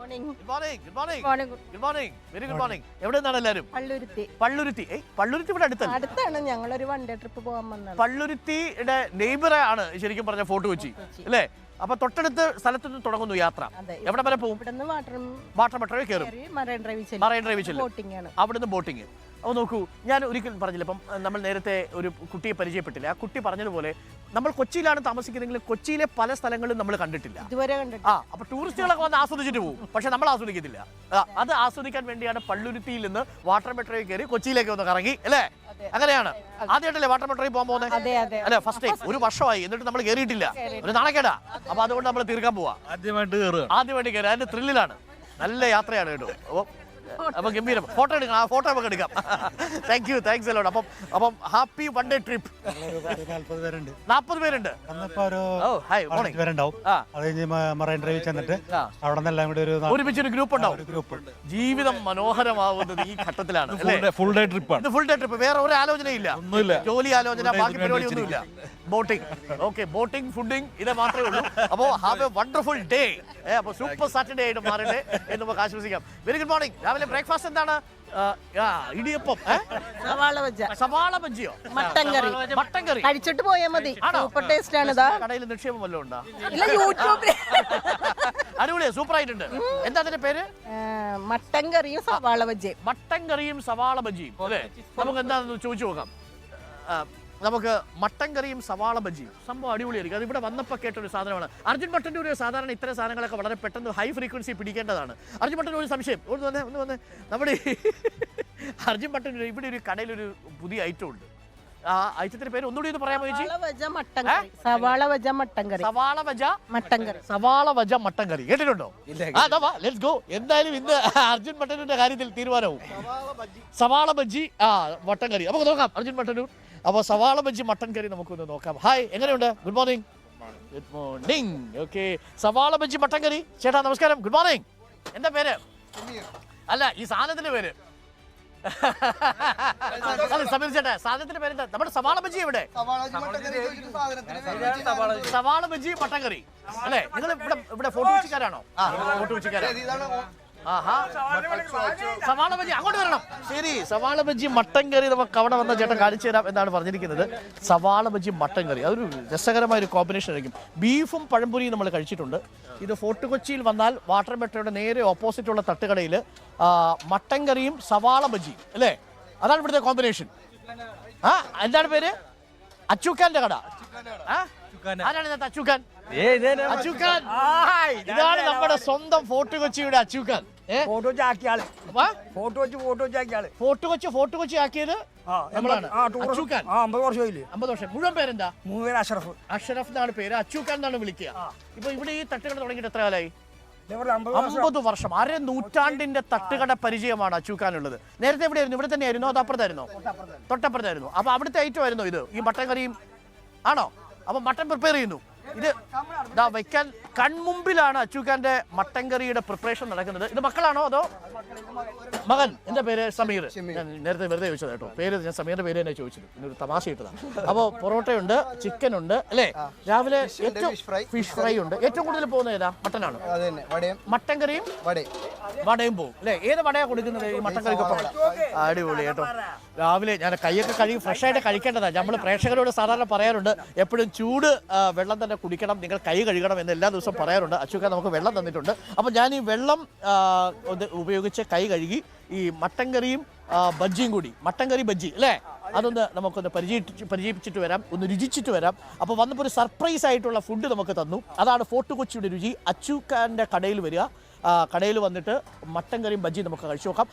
Very good morning. എവിടെ നിന്നാണ് എല്ലാവരും? പള്ളുരുത്തി. പള്ളുരുത്തി ഇവിടെ അടുത്താണ്. ഞങ്ങളൊരു വൺ ഡേ ട്രിപ്പ് പോകാൻ വന്നത്. പള്ളുരുത്തിയുടെ നെയ്ബർ ആണ് ശരിക്കും പറഞ്ഞ ഫോർട്ട് കൊച്ചി അല്ലേ? അപ്പൊ തൊട്ടടുത്ത് സ്ഥലത്ത് നിന്ന് തുടങ്ങുന്നു യാത്ര. എവിടെ വരെ പോകും? വാട്ടർ മെട്രോയിൽ കയറും, മറൈൻ ഡ്രൈവിൽ ചെല്ലും, അവിടുന്ന് ബോട്ടിങ്. അപ്പോൾ നോക്കൂ, ഞാൻ ഒരിക്കലും പറഞ്ഞില്ല, ഇപ്പം നമ്മൾ നേരത്തെ ഒരു കുട്ടിയെ പരിചയപ്പെട്ടില്ല. ആ കുട്ടി പറഞ്ഞതുപോലെ നമ്മൾ കൊച്ചിയിലാണ് താമസിക്കുന്നതെങ്കിൽ കൊച്ചിയിലെ പല സ്ഥലങ്ങളും നമ്മൾ കണ്ടിട്ടില്ല ഇതുവരെ. അപ്പൊ ടൂറിസ്റ്റുകളൊക്കെ വന്ന് ആസ്വദിച്ചിട്ട് പോകും, പക്ഷെ നമ്മൾ ആസ്വദിക്കത്തില്ല. അത് ആസ്വദിക്കാൻ വേണ്ടിയാണ് പള്ളുരുത്തിയിൽ നിന്ന് വാട്ടർ മെട്രോയിൽ കയറി കൊച്ചിയിലേക്ക് ഒന്ന് കറങ്ങി അല്ലേ? അങ്ങനെയാണ്. ആദ്യമായിട്ടല്ലേ വാട്ടർ മെട്രോയിൽ പോകാൻ പോകുന്നത്? അല്ലെ, ഫസ്റ്റ് ടൈം. ഒരു വർഷമായി, എന്നിട്ട് നമ്മൾ കയറിയിട്ടില്ല. ഒരു നാണക്കേടാ. അപ്പൊ അതുകൊണ്ട് നമ്മൾ തീർക്കാൻ പോവാ. ആദ്യമായിട്ട് കയറി, അതിന്റെ ത്രില്ലിലാണ്. നല്ല യാത്രയാണ് കേട്ടോ. അപ്പൊ ഗംഭീരം. ഫോട്ടോ എടുക്കാം, ആ ഫോട്ടോ നമുക്ക് എടുക്കാം. താങ്ക് യു, താങ്ക്സ് എല്ലാം. അപ്പം ഹാപ്പി വൺ ഡേ ട്രിപ്പ്. 40 പേരുണ്ട്. മറൈൻ ഡ്രൈവിൽ ചെന്നിട്ട് അവിടെ നിന്നെല്ലാം കൂടി ഒരുമിച്ചൊരു ഗ്രൂപ്പ് ഉണ്ടാവും. ജീവിതം മനോഹരമാവുന്നത് ഈ ഘട്ടത്തിലാണ്. Full day trip. Full day trip. വേറെ ഒരു ആലോചനയില്ല, ജോലി ആലോചന, ബാക്കി പരിപാടി ഒന്നുമില്ല. ബോട്ടിംഗ്, ഓക്കെ, ബോട്ടിംഗ്, ഫുഡിങ്, ഇത് മാത്രമേ ഉള്ളൂ. അപ്പോൾ ഹാവ് എ വണ്ടർഫുൾ ഡേ. അപ്പോൾ സൂപ്പർ സാറ്റർഡേ ആയിട്ട് മാറട്ടെ എന്ന് നമുക്ക് ആശംസിക്കാം. Very good morning. രാവിലെ ബ്രേക്ക്ഫാസ്റ്റ് എന്താണ്? ഇടിയപ്പം, സവാള ബജ്ജിയോ, മട്ടൻ കറി കഴിച്ചിട്ട് പോയാൽ മതി. സൂപ്പർ ടേസ്റ്റ് ആണ്. കടയിൽ നിക്ഷേപം വല്ലതും ഉണ്ടോ? ഇല്ല, യൂട്യൂബിൽ. അടിപൊളിയാ, സൂപ്പർ ആയിട്ടുണ്ട്. എന്താ അതിന്റെ പേര്? മട്ടൻ കറിയും സവാള ബജ്ജിയും. മട്ടൻ കറിയും സവാള ബജ്ജിയും അല്ലേ? നമുക്ക് എന്താണെന്ന് ചോദിച്ചു നോക്കാം. നമുക്ക് മട്ടൻ കറിയും സവാള ബജ്ജിയും സംഭവം അടിപൊളിയായിരിക്കും. അത് ഇവിടെ വന്നപ്പോൾ കേട്ടൊരു സാധനമാണ്. അർജുൻ മട്ടൻ്റെ ഒരു സാധാരണ ഇത്തരം സാധനങ്ങളൊക്കെ വളരെ പെട്ടെന്ന് ഹൈ ഫ്രീക്വൻസി പിടിക്കേണ്ടതാണ്. അർജുൻ മട്ടൻ ഒരു സംശയം, ഒന്ന് വന്നേ. നമ്മുടെ അർജുൻ മട്ടൻ ഇവിടെ ഒരു കടയിലൊരു പുതിയ ഐറ്റം ഉണ്ട്. ആ ഐറ്റത്തിന്റെ പേര് ഒന്നുകൂടി ഒന്ന് പറയാമോ ചേച്ചി? സവാള വജ മട്ടൻ കറി. കേട്ടിട്ടുണ്ടോ? Let's go. എന്തായാലും ഇന്ന് അർജുൻ മട്ടന്നൂരിന്റെ കാര്യത്തിൽ തീരുമാനവും. സവാള ബജ്ജി, മട്ടൻ കറി. നമുക്ക് നോക്കാം അർജുൻ മട്ടന്നൂർ. അപ്പോൾ സവാള ബജ്ജി മട്ടൻ കറി നമുക്കൊന്ന് നോക്കാം. ഹായ്, എങ്ങനെയുണ്ട്? Good morning. Good morning. Okay, സവാള ബജ്ജി മട്ടൻ കറി. ചേട്ടാ നമസ്കാരം, ഗുഡ് മോർണിംഗ്. എന്താ പേര്? അല്ല, ഈ സാധനത്തിന്റെ പേര്. സമീർ ചേട്ടാ, സാധനത്തിന്റെ പേരെന്താ? നമ്മുടെ സവാള ബജ്ജി എവിടെ? സവാള ബജ്ജി മട്ടൻ കറി അല്ലേ? നിങ്ങൾ ഇവിടെ ഫോട്ടോ വെച്ചിക്കാരാണോ? ഫോട്ടോ വെച്ചിക്കാരാണോ? സവാള ബജ്ജി അങ്ങോട്ട് വരണം. ശരി, സവാള ബജ്ജി മട്ടൻ കറി നമുക്ക് അവിടെ വന്ന ചേട്ടൻ കാണിച്ചു തരാം എന്നാണ് പറഞ്ഞിരിക്കുന്നത്. സവാള ബജ്ജി മട്ടൻ കറി അതൊരു രസകരമായ ഒരു കോമ്പിനേഷൻ ആയിരിക്കും. ബീഫും പഴംപൊരിയും നമ്മൾ കഴിച്ചിട്ടുണ്ട്. ഇത് ഫോർട്ട് കൊച്ചിയിൽ വന്നാൽ വാട്ടർ മെട്രോയുടെ നേരെ ഓപ്പോസിറ്റുള്ള തട്ടുകടയിൽ മട്ടൻ കറിയും സവാള ബജ്ജി അല്ലേ? അതാണ് ഇവിടുത്തെ കോമ്പിനേഷൻ. എന്താണ് പേര്? അച്ചൂക്കാന്റെ കട. ആരാണ് ഇന്നത്തെ അച്ചൂക്കാൻ? ഇതാണ് നമ്മുടെ സ്വന്തം ഫോർട്ട് കൊച്ചിയുടെ അച്ചൂക്കാൻ. ഫോർട്ട് കൊച്ചി ആക്കിയത് നമ്മളാണ്. 50 വർഷം. മുഴുവൻ പേരെന്താ? അഷ്റഫ്. അഷ്റഫ് എന്നാണ് പേര്. അച്ചൂക്കാൻ എന്നാണ് വിളിക്കുക. ഇപ്പൊ ഇവിടെ ഈ തട്ടുകട തുടങ്ങിയിട്ട് എത്ര കാലമായി? 50 വർഷം. 1/2 നൂറ്റാണ്ടിന്റെ തട്ടുകട പരിചയമാണ് അച്ചൂക്കാനുള്ളത്. നേരത്തെ എവിടെയായിരുന്നു? ഇവിടെ തന്നെയായിരുന്നു? അത് അപ്പുറത്തായിരുന്നോ? തൊട്ടപ്പുറത്തായിരുന്നു. അപ്പൊ അവിടുത്തെ ഐറ്റം ആയിരുന്നു ഇത്, ഈ മട്ടൻ കറിയും ആണോ? അപ്പൊ മട്ടൻ പ്രിപ്പയർ ചെയ്യുന്നു. ഇത് വെക്കാൻ കൺമുമ്പിലാണ് അച്ചൂക്കാന്റെ മട്ടൻ കറിയുടെ പ്രിപ്പറേഷൻ നടക്കുന്നത്. ഇത് മക്കളാണോ അതോ മകൻ? എന്റെ പേര് സമീർ. ഞാൻ നേരത്തെ വെറുതെ ചോദിച്ചത് കേട്ടോ, പേര് ഞാൻ സമീറിന്റെ പേര് തന്നെ ചോദിച്ചത്, ഒരു തമാശ ഇട്ടതാണ്. അപ്പോൾ പൊറോട്ടയുണ്ട്, ചിക്കൻ ഉണ്ട് അല്ലേ? രാവിലെ ഏറ്റവും ഫിഷ് ഫ്രൈ ഉണ്ട്. ഏറ്റവും കൂടുതൽ പോകുന്നത് ഏതാ? മട്ടനാണ്. മട്ടൻ കറിയും വടയും പോകും അല്ലേ? ഏത് വടയാ കൊടുക്കുന്നത് ഈ മട്ടൻ കറിക്കൊപ്പം? അടിപൊളി കേട്ടോ. രാവിലെ ഞാൻ കൈയൊക്കെ കഴുകി ഫ്രഷ് ആയിട്ട് കഴിക്കേണ്ടതാണ്. നമ്മൾ പ്രേക്ഷകരോട് സാധാരണ പറയാറുണ്ട്, എപ്പോഴും ചൂട് വെള്ളം തന്നെ കുടിക്കണം, നിങ്ങൾ കൈ കഴുകണം എന്ന് എല്ലാ ദിവസവും പറയാറുണ്ട്. അച്ചൂക്കാൻ നമുക്ക് വെള്ളം തന്നിട്ടുണ്ട്. അപ്പോൾ ഞാൻ ഈ വെള്ളം ഉപയോഗിച്ച് കൈ കഴുകി ഈ മട്ടൻ കറിയും ബജ്ജിയും കൂടി, മട്ടൻ കറി ബജ്ജി അല്ലേ, അതൊന്ന് നമുക്കൊന്ന് പരിചയിപ്പിച്ചിട്ട് വരാം, ഒന്ന് രുചിച്ചിട്ട് വരാം. അപ്പോൾ വന്നപ്പോൾ ഒരു സർപ്രൈസ് ആയിട്ടുള്ള ഫുഡ് നമുക്ക് തന്നു. അതാണ് ഫോർട്ട് കൊച്ചിയുടെ രുചി. അച്ചൂക്കാൻ്റെ കടയിൽ വരിക, കടയിൽ വന്നിട്ട് മട്ടൻ കറിയും ബജ്ജിയും നമുക്ക് കഴിച്ചു നോക്കാം.